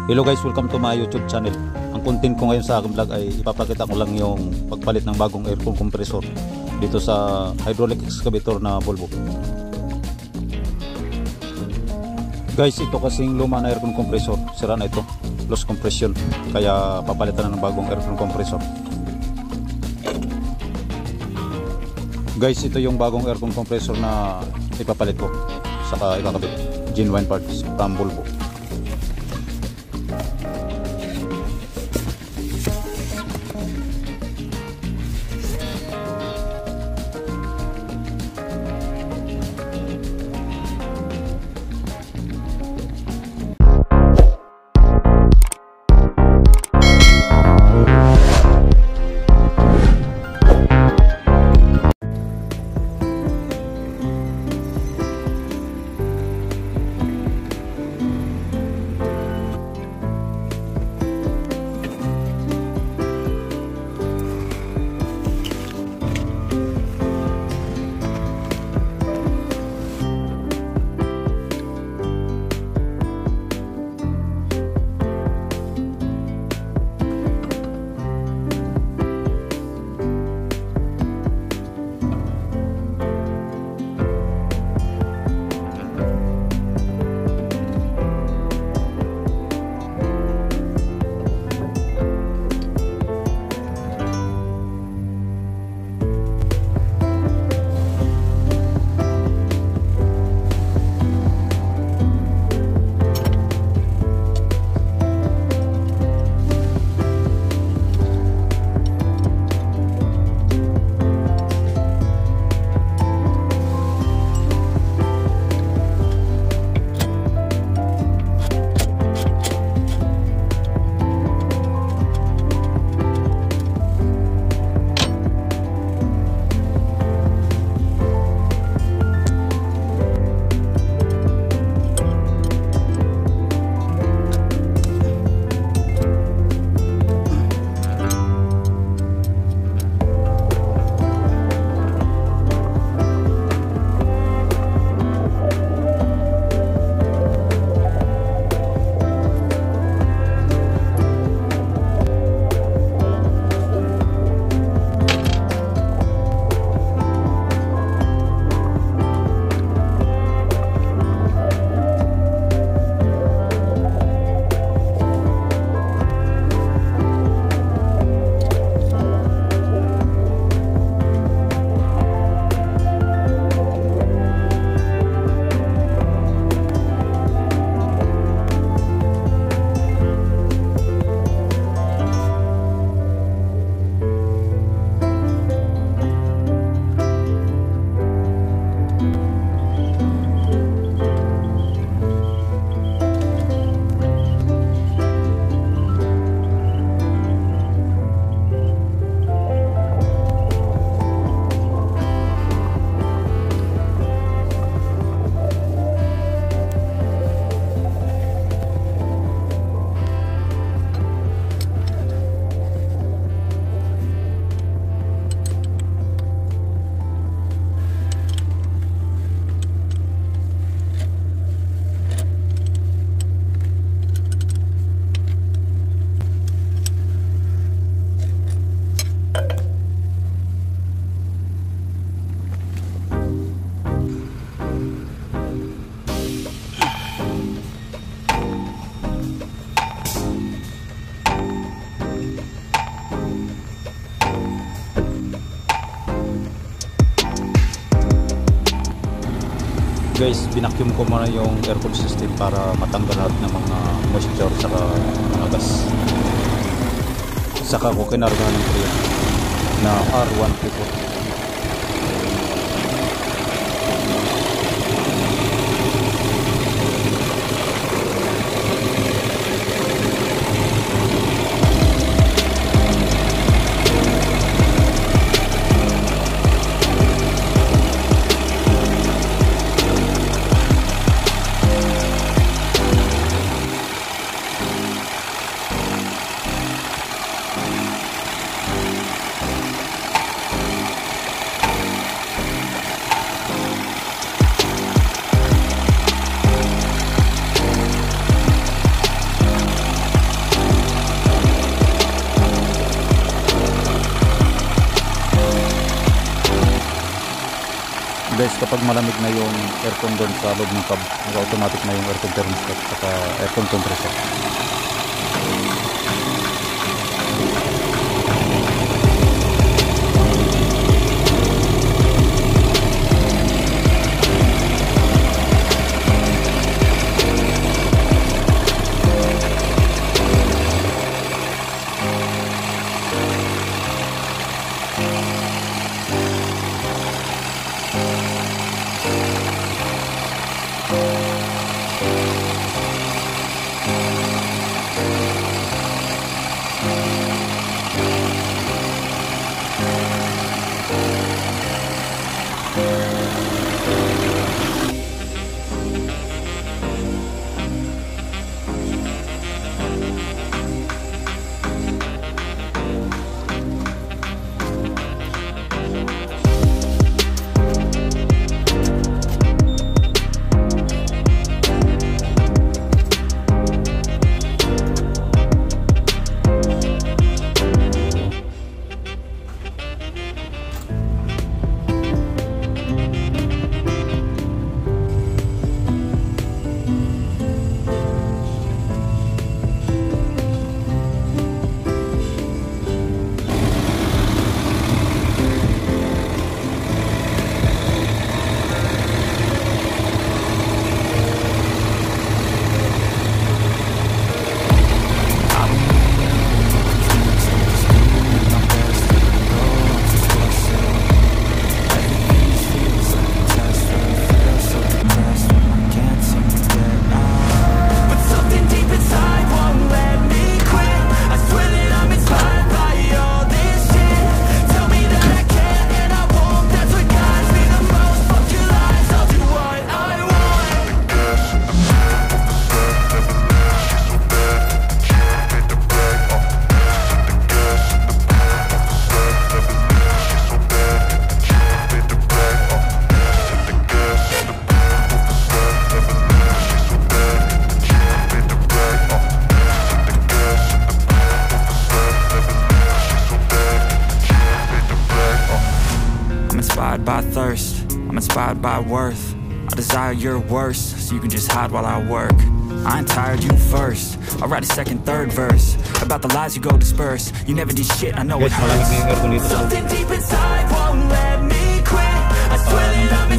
Hello guys, welcome to my YouTube channel. Ang content ko ngayon sa aking vlog ay ipapakita ko lang yung pagpalit ng bagong aircon compressor dito sa hydraulic excavator na Volvo. Guys, ito kasing luma na aircon compressor, sira na ito, loss compression, kaya papalitan na ng bagong aircon compressor. Guys, ito yung bagong aircon compressor na ipapalit ko, saka ikakabit, genuine parts from Volvo. Guys, binacuum ko muna yung aircon system para matanggal lahat ng mga moisture saka mga gas. Saka ko kinarga ng kuryente na R134. guys, kapag malamig na yung aircon doon sa loob ng cab, nag-automatic na yung aircon thermostat at aircon compressor. By thirst, I'm inspired by worth. I desire your worst, so you can just hide while I work. I ain't tired, you first. I'll write a second, third verse about the lies you go disperse. You never did shit, I know it hurts. Something deep inside won't let me quit. I swear that I'm